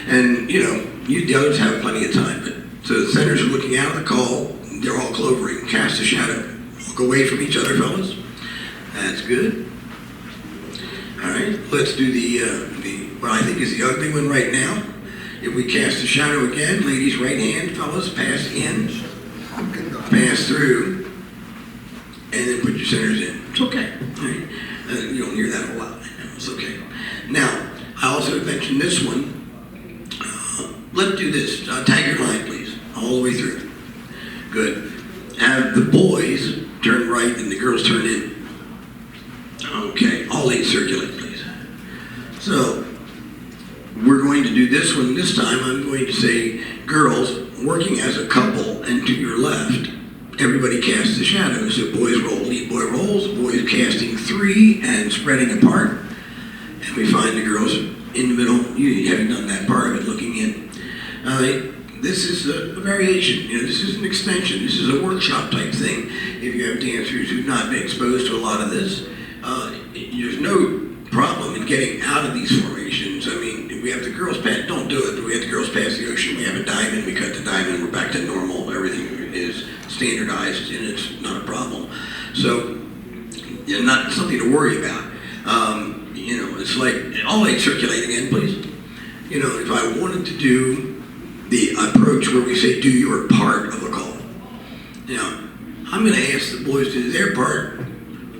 Speaker 3: And the others have plenty of time. But so the centers are looking out of the call. They're all clovering. Cast a shadow. Walk away from each other, fellas. That's good. All right, let's do the what I think is the ugly one right now. If we cast the shadow again, ladies, right hand, fellas, pass in, pass through, and then put your centers in. It's okay. All right? You don't hear that a lot. I know, it's okay. Now, I also mentioned this one. Let's do this. Tag your line, please, all the way through. Good. Have the boys turn right and the girls turn in. Okay, all eight circulate, please. So, we're going to do this one. This time I'm going to say, girls, working as a couple and to your left, everybody casts the shadow. So boys roll, lead boy rolls, boys casting three and spreading apart. And we find the girls in the middle, you haven't done that part of it, looking in. This is a variation. This is an extension. This is a workshop type thing. If you have dancers who've not been exposed to a lot of this, there's no problem in getting out of these formations. I mean, if we have the girls pass, don't do it, but we have the girls pass the ocean, we have a diamond, we cut the diamond, we're back to normal, everything is standardized and it's not a problem. So, not something to worry about. It's like, all eight circulate again, please. If I wanted to do the approach where we say, do your part of a call, I'm going to ask the boys to do their part,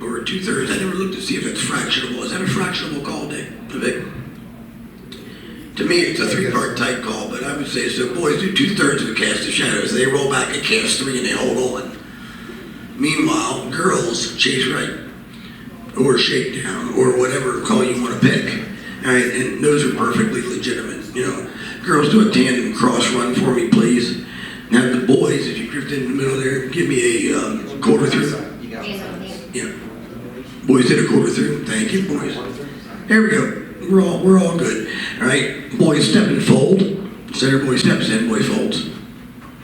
Speaker 3: or 2/3. I never looked to see if it's fractionable. Is that a fractionable call, Vic? To me, it's a three-part tight call, but I would say, so boys do 2/3 of a cast of shadows. They roll back a cast 3 and they hold on. Meanwhile, girls chase right, or shakedown, or whatever call you want to pick. All right, and those are perfectly legitimate. You know, girls do a tandem cross run for me, please. Now the boys, if you drift in the middle there, give me a quarter through. Yeah. Boys did a quarter through. Thank you, boys. There we go. We're all good. All right. Boys step and fold. Center boy steps in, boy folds.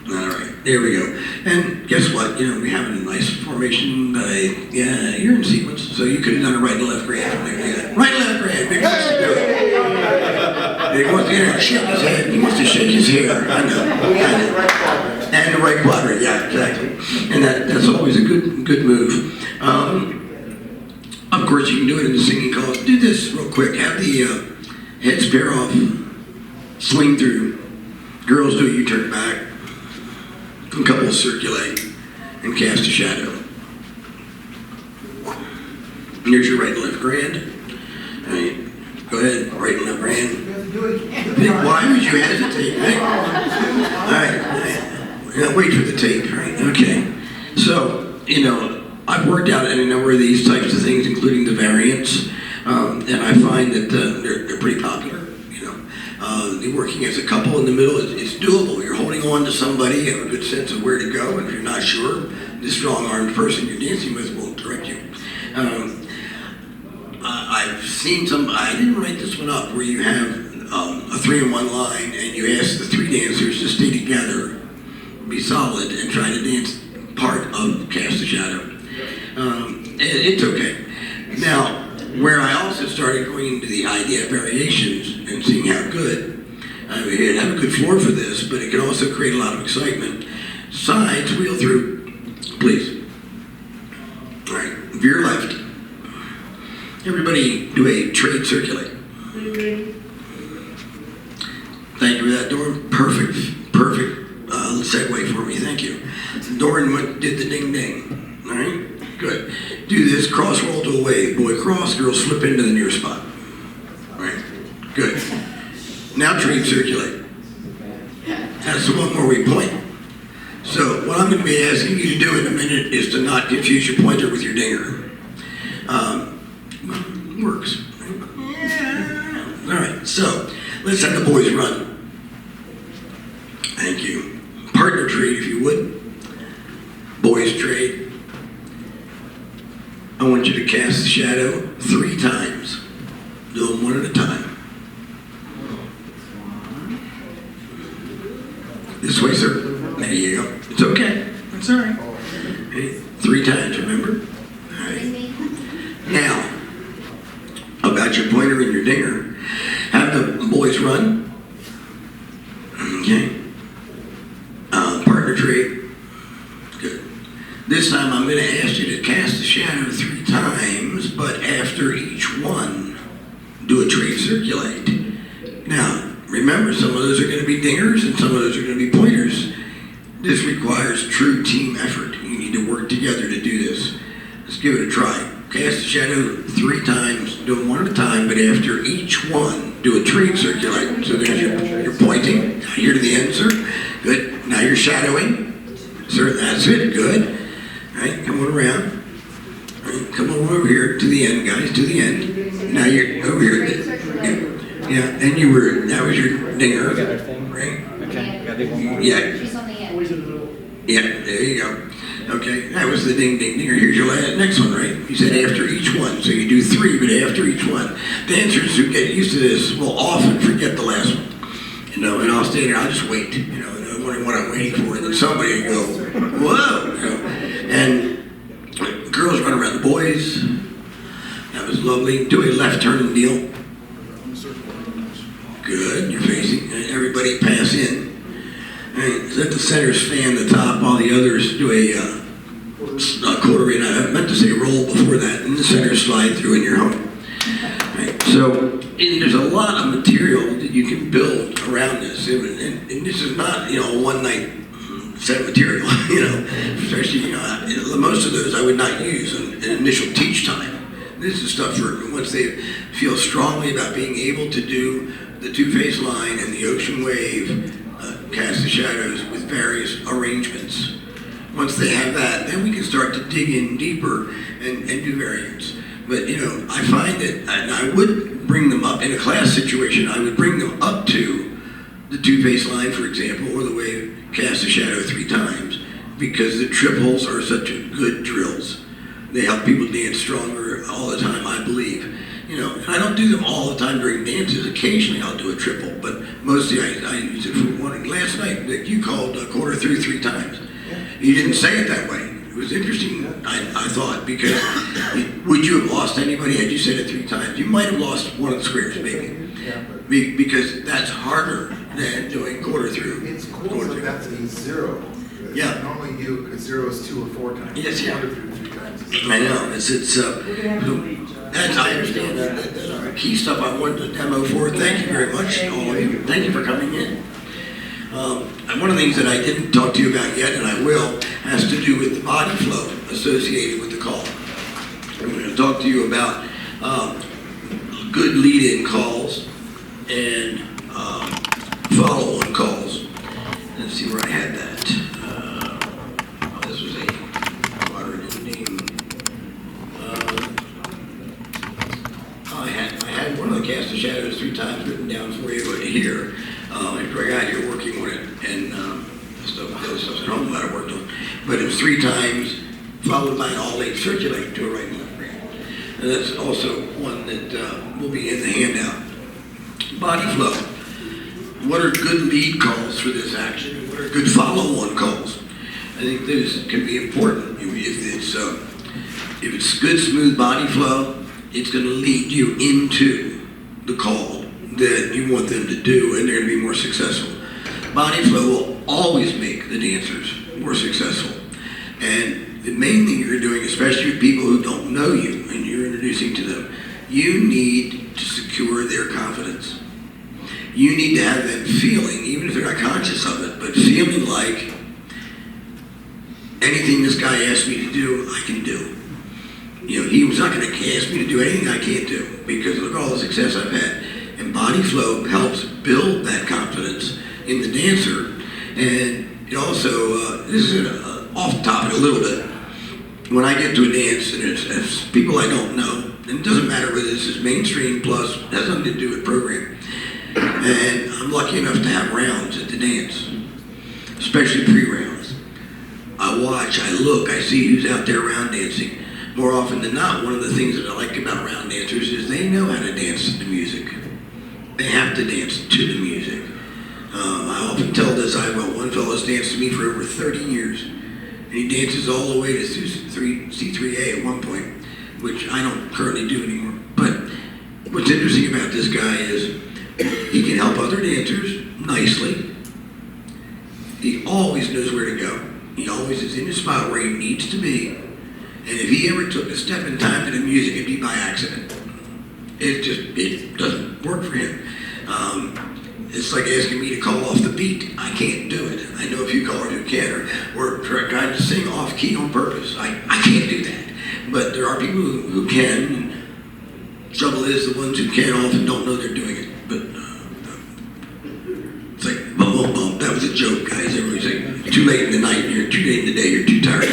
Speaker 3: All right. There we go. And guess what? You know, we have a nice formation. Yeah, you're in sequence, so you could have done a right and left grand. Right and left grand. Big wants to do it. He wants to get here and shake his head. He wants to shake his hair. I know. And the right quadrant. Yeah, exactly. And that's always a good move. Of course, you can do it in the singing calls. Do this real quick. Have the heads pair off, swing through. Girls do it, you turn back. A couple circulate and cast a shadow. And here's your right and left grand. All right. Go ahead, right and left grand. Vic, why would you hesitate, Vic? All right. Now wait for the tape, right? Okay. So, you know, I've worked out any number of these types of things, including the variants, and I find that they're pretty popular. You know, working as a couple in the middle is doable. You're holding on to somebody, you have a good sense of where to go, and if you're not sure, the strong-armed person you're dancing with will direct you. I've seen some. I didn't write this one up, where you have a 3-in-1 line, and you ask the 3 dancers to stay together, be solid, and try to dance part of Cast a Shadow. It's okay. Now, where I also started going into the idea of variations and seeing how good, I mean, it'd have a good floor for this, but it can also create a lot of excitement. Sides, wheel through, please. All right, veer left. Everybody do a trade circulate. Thank you for that, Doran. Perfect segue for me, thank you. Doran did the ding ding, all right? Good. Do this, cross roll to a wave. Boy cross, girl slip into the near spot. All right, good. Now trade circulate. That's the one where we point. So what I'm going to be asking you to do in a minute is to not confuse your pointer with your dinger. Works. Yeah. All right, so let's have the boys run. Thank you. Partner trade, if you would. Boys trade. I want you to cast the shadow 3 times. Do them one at a time. This way, sir. There you go. It's okay. It's all right. Okay. 3 times, remember? All right. Now, about your pointer and your dinger, have the boys run. Okay. Partner trade. Good. This time I'm going to ask you to cast the shadow 3 times, but after each one, do a trade circulate. Now, remember, some of those are going to be dingers and some of those are going to be pointers. This requires true team effort. You need to work together to do this. Let's give it a try. Cast the shadow 3 times, do it one at a time, but after each one, do a trade circulate. So there's your pointing. Now you're to the end, sir. Good. Now you're shadowing. Sir, that's it. Good. All right, come on around. All right, come on over here to the end, guys, to the end. Now you're over here. Yeah, and that was your dinger, right? Yeah.
Speaker 5: She's on the end.
Speaker 3: Yeah, there you go. Okay, that was the ding, ding, dinger. Here's your next one, right? You said after each one, so you do 3, but after each one. Dancers who get used to this will often forget the last one. You know, and I'll stay there, I'll just wait, you know, and I'm wondering what I'm waiting for, and then somebody will go, whoa, you know. And girls run around the boys. That was lovely. Do a left turn and deal. Good, you're facing, everybody pass in. All right, let the centers fan the top while the others do a quarter in. I meant to say roll before that, and the centers slide through and you're home. Right, so there's a lot of material that you can build around this, and this is not, you know, a one-night set of material, you know, especially, you know, most of those I would not use in initial teach time. This is stuff for once they feel strongly about being able to do the two-phase line and the ocean wave, cast the shadows with various arrangements. Once they have that, then we can start to dig in deeper and do variants. But I find that, and I would bring them up in a class situation, I would bring them up to the two-phase line, for example, or the wave cast a shadow 3 times, because the triples are such good drills. They help people dance stronger all the time, I believe. And I don't do them all the time during dances. Occasionally I'll do a triple, but mostly I use it for one. Last night, Nick, you called a quarter through 3 times. You didn't say it that way. It was interesting, I thought, because would you have lost anybody had you said it 3 times? You might have lost one of the squares, maybe. Because that's harder than doing quarter through.
Speaker 4: It's cool for that to be 0.
Speaker 3: Yeah.
Speaker 4: Normally you, because 0 is 2 or 4 times.
Speaker 3: Yes, yeah.
Speaker 4: Quarter through 3 times.
Speaker 3: I know, it's
Speaker 2: We're gonna have to leave, John.
Speaker 3: that's, I understand that. That's key stuff I wanted to demo for. Thank you very much, all of you. Thank you for coming in. And one of the things that I didn't talk to you about yet, and I will, has to do with the body flow associated with the call. I'm going to talk to you about good lead-in calls and follow-on calls. Let's see where I had that. This was a quadrant name. I had one of the cast of shadows 3 times written down for you here. After I got here working on it, and the stuff's at home that I worked on. But it was 3 times followed by an all-8 circulate to a right and left brain. And that's also one that will be in the handout. Body flow. What are good lead calls for this action? What are good follow-on calls? I think this can be important. If it's good, smooth body flow, it's going to lead you into the call that you want them to do, and they're going to be more successful. Body flow will always make the dancers more successful. And the main thing you're doing, especially with people who don't know you and you're introducing to them, you need to secure their confidence. You need to have them feeling, even if they're not conscious of it, but feeling like anything this guy asked me to do, I can do. He was not going to ask me to do anything I can't do, because look at all the success I've had. And body flow helps build that confidence in the dancer. And it also, this is off topic a little bit. When I get to a dance, and it's people I don't know, and it doesn't matter whether this is mainstream plus, it has nothing to do with program. And I'm lucky enough to have rounds at the dance, especially pre-rounds. I watch, I look, I see who's out there round dancing. More often than not, one of the things that I like about round dancers is they know how to dance to the music. They have to dance to the music. I often tell this, one fellow's danced to me for over 30 years, and he dances all the way to C3A at one point, which I don't currently do anymore. But what's interesting about this guy is he can help other dancers nicely. He always knows where to go. He always is in the spot where he needs to be. And if he ever took a step in time to the music, it'd be by accident. It doesn't work for him. It's like asking me to call off the beat. I can't do it. I know a few callers who can, or trying to sing off key on purpose. I can't do that. But there are people who can. Trouble is, the ones who can often don't know they're doing it. But it's like, bum, bum, bum. That was a joke, guys. Everybody's like, too late in the night, you're too late in the day, you're too tired.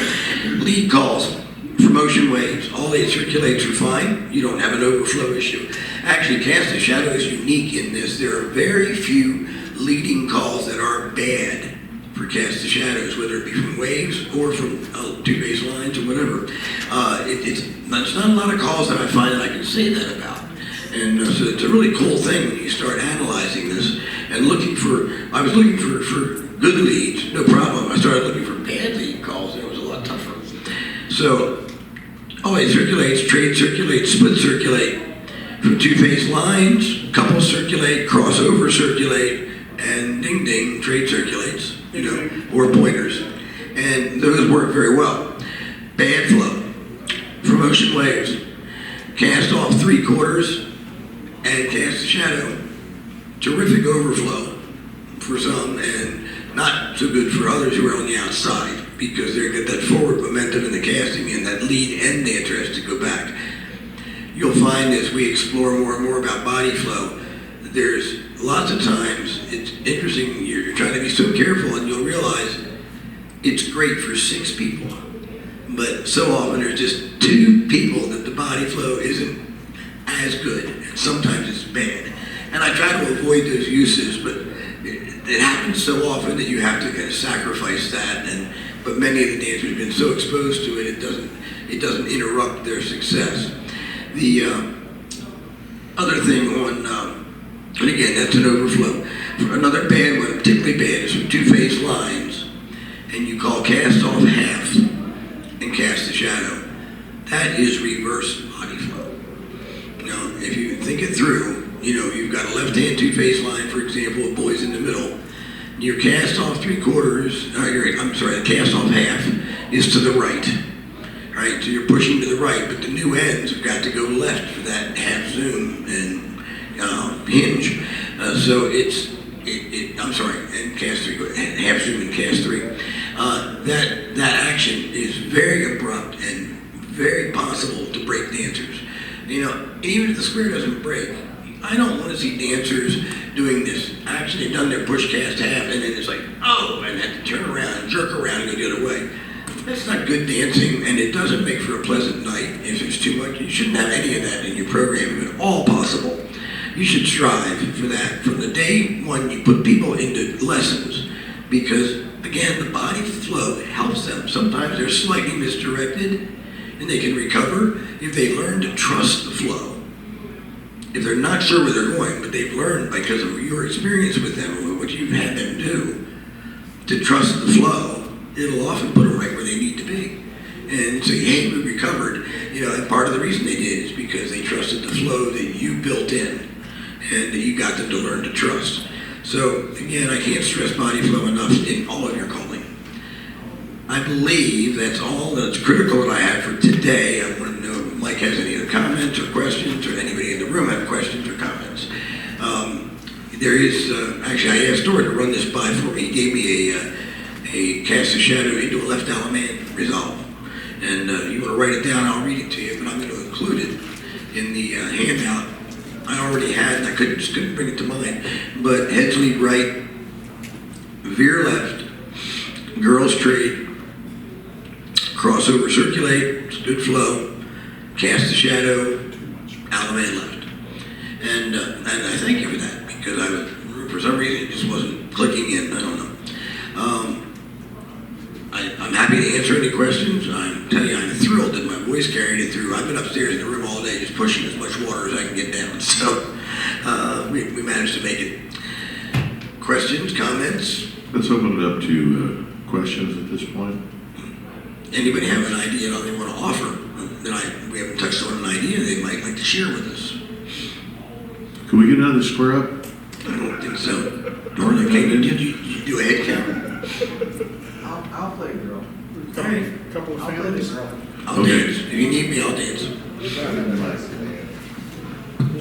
Speaker 3: Lead calls for motion waves. All 8 circulates are fine. You don't have an overflow issue. Actually, cast a shadow is unique in this. There are very few leading calls that are bad for cast the shadows, whether it be from waves or from 2-phase lines or whatever. It's not a lot of calls that I find that I can say that about. And so it's a really cool thing when you start analyzing this and I was looking for good leads, no problem. I started looking for bad lead calls, and it was a lot tougher. So, it circulates, trade circulate, split circulate. From 2-phase lines, couple circulate, crossover circulate, and ding ding, trade circulates, or pointers. And those work very well. Bad flow for motion waves. Cast off 3/4 and cast a shadow. Terrific overflow for some, and not so good for others who are on the outside, because they get that forward momentum in the casting, and that lead end dancer has to go back. You'll find as we explore more and more about body flow, there's lots of times it's interesting, you're trying to be so careful and you'll realize it's great for 6 people. But so often there's just 2 people that the body flow isn't as good, and sometimes it's bad. And I try to avoid those uses, but it happens so often that you have to kind of sacrifice that. But many of the dancers have been so exposed to it, it doesn't interrupt their success. The other thing on, and again, that's an overflow. Another bad one, particularly bad, is from 2-phase lines, and you call cast off half and cast the shadow. That is reverse body flow. If you think it through, you've got a left-hand 2-phase line, for example, a boy's in the middle. Your cast off 3/4, the cast off half is to the right. Right, so you're pushing to the right, but the new ends have got to go left for that half zoom and hinge. And cast 3, half zoom and cast 3. That action is very abrupt and very possible to break dancers. Even if the square doesn't break, I don't want to see dancers doing this action. They've done their push cast half, and then it's like, oh, and have to turn around and jerk around and go the other way. That's not good dancing, and it doesn't make for a pleasant night. If there's too much, you shouldn't have any of that in your program, if at all possible. You should strive for that from the day when you put people into lessons, because, again, the body flow helps them. Sometimes they're slightly misdirected, and they can recover if they learn to trust the flow. If they're not sure where they're going, but they've learned because of your experience with them and what you've had them do to trust the flow, it'll often put them right where they need to be. And say, hey, we recovered. And part of the reason they did is because they trusted the flow that you built in and that you got them to learn to trust. So, again, I can't stress body flow enough in all of your calling. I believe that's all that's critical that I have for today. I want to know if Mike has any other comments or questions, or anybody in the room have questions or comments. There is, actually, I asked Dory to run this by for me. He gave me a cast of shadow into a left Allemande resolve. And you want to write it down, I'll read it to you, but I'm going to include it in the handout. I already had, and I just couldn't bring it to mind. But heads lead right, veer left, girls trade, crossover circulate, it's good flow, cast the shadow, Allemande left. And I thank you for that, because for some reason it just wasn't clicking in, I don't know. I'm happy to answer any questions. I'm telling you, I'm thrilled that my voice carried it through. I've been upstairs in the room all day just pushing as much water as I can get down. So we managed to make it. Questions, comments?
Speaker 1: Let's open it up to questions at this point.
Speaker 3: Anybody have an idea they want to offer that we haven't touched on, an idea they might like to share with us?
Speaker 1: Can we get another square up?
Speaker 3: I don't think so. Dorla, did you do a head count?
Speaker 2: I'll play girl.
Speaker 4: Couple of
Speaker 2: I'll play
Speaker 4: families.
Speaker 2: the girl.
Speaker 3: I'll
Speaker 1: Okay.
Speaker 3: dance. If you need me, I'll dance.
Speaker 2: Who's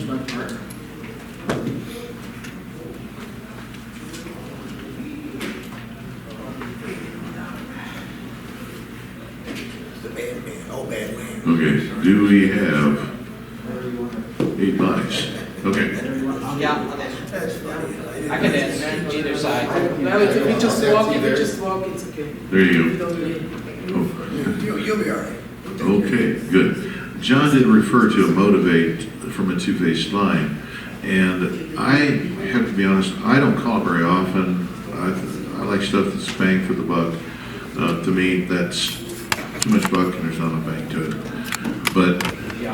Speaker 2: my partner?
Speaker 3: It's the bad man, all bad land.
Speaker 1: Okay, do we have 8 bodies? Okay,
Speaker 6: Yeah, I'll dance.
Speaker 3: That's funny.
Speaker 6: I can dance either side.
Speaker 2: No, if you just walk, it's okay.
Speaker 1: there you
Speaker 2: You
Speaker 1: go.
Speaker 2: don't need.
Speaker 1: Oh,
Speaker 3: You'll be all right.
Speaker 1: okay, good. John did refer to a motivate from a 2-phase line, and I have to be honest, I don't call it very often. I like stuff that's bang for the buck. To me, that's too much buck and there's not enough bang to it. But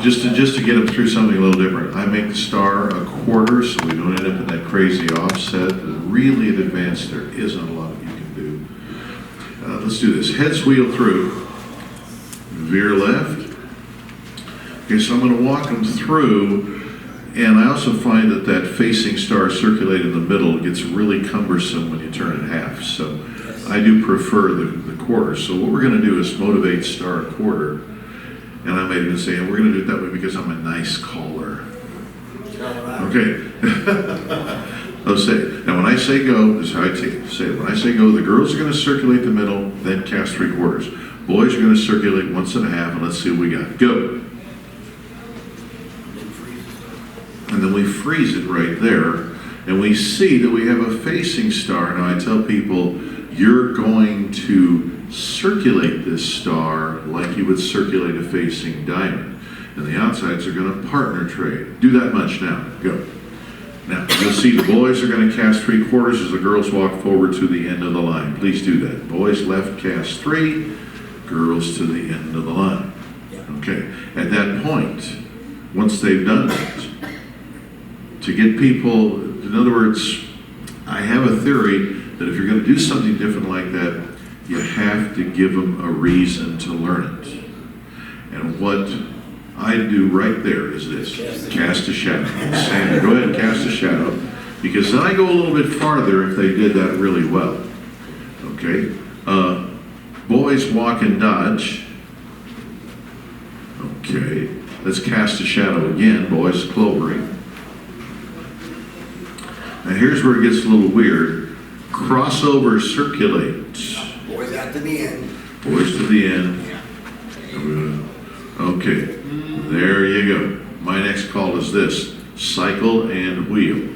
Speaker 1: just to get them through something a little different, I make the star a quarter so we don't end up in that crazy offset. Really at advanced, there isn't a lot you can do. Let's do this. Heads wheel through, veer left. Okay, so I'm going to walk them through, and I also find that facing star circulate in the middle gets really cumbersome when you turn it half. So I do prefer the quarter. So what we're going to do is motivate star a quarter. And I made him say, we're going to do it that way because I'm a nice caller. Okay. I'll say, now when I say go, this is how I say it. When I say go, the girls are going to circulate the middle, then cast 3/4. Boys are going to circulate 1 1/2, and let's see what we got. Go. And then we freeze it right there. and we see that we have a facing star. Now I tell people, you're going to circulate this star like you would circulate a facing diamond. And the outsides are going to partner trade. Do that much now. Go. Now, you'll see the boys are going to cast 3/4 as the girls walk forward to the end of the line. Please do that. Boys left cast 3, girls to the end of the line. Okay. At that point, once they've done that, to get people, in other words, I have a theory that if you're going to do something different like that, you have to give them a reason to learn it. And what I do right there is this: cast a shadow. Sandy, go ahead and cast a shadow, because then I go a little bit farther if they did that really well. Okay? Boys walk and dodge. Okay. Let's cast a shadow again. Boys clovering. Now here's where it gets a little weird. Crossover circulate.
Speaker 3: Boys out to the end.
Speaker 1: Boys to the end. Okay, there you go. My next call is this: cycle and wheel.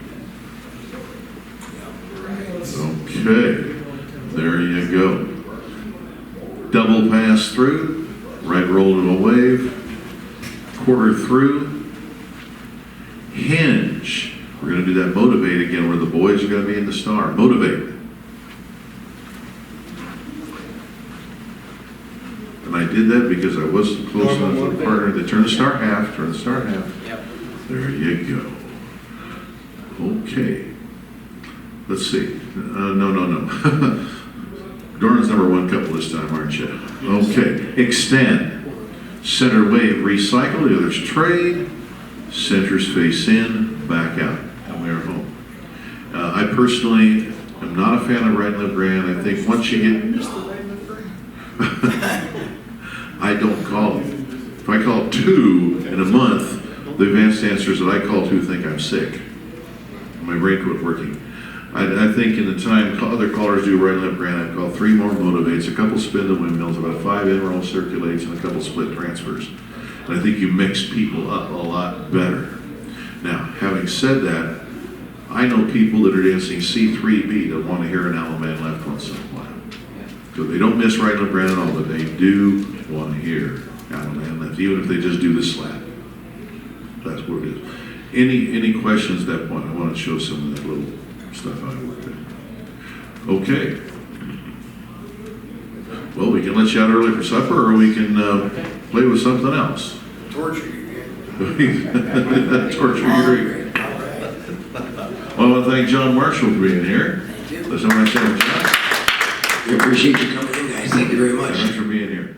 Speaker 1: Okay, there you go. Double pass through, right roll to a wave, 1/4 through, hinge. We're going to do that motivate again, where the boys are going to be in the star. Motivate. And I did that because I wasn't close enough to the partner. They turn the star half, turn the star half.
Speaker 6: Yep.
Speaker 1: There you go. Okay. Let's see. No. Dorn's #1 couple this time, aren't you? Okay. Extend. Center wave, recycle. The others trade. Centers face in, back out. And we are home. I personally am not a fan of right left grand. I think once you get... I don't call it. If I call 2 in a month, the advanced answers that I call 2 think I'm sick. My brain quit working. I think in the time other callers do right and left grand, I'd call 3 more motivates, a couple spin to windmills, about 5 in-roll circulates, and a couple split transfers. And I think you mix people up a lot better. Now, having said that, I know people that are dancing C3B that want to hear an Alaman left once in a while. So they don't miss right and left grand at all, but they do want to hear Alaman left, even if they just do the slap. That's what it is. Any questions at that point? I want to show some of that little stuff I worked at. Okay. Well, we can let you out early for supper, or we can play with something else.
Speaker 3: Torture you.
Speaker 1: Torture your dream. Well, I want to thank John Marshall for being here.
Speaker 3: Thank you.
Speaker 1: Let's have a nice John.
Speaker 3: We appreciate you coming in, guys. Thank you very much.
Speaker 1: Thanks for being here.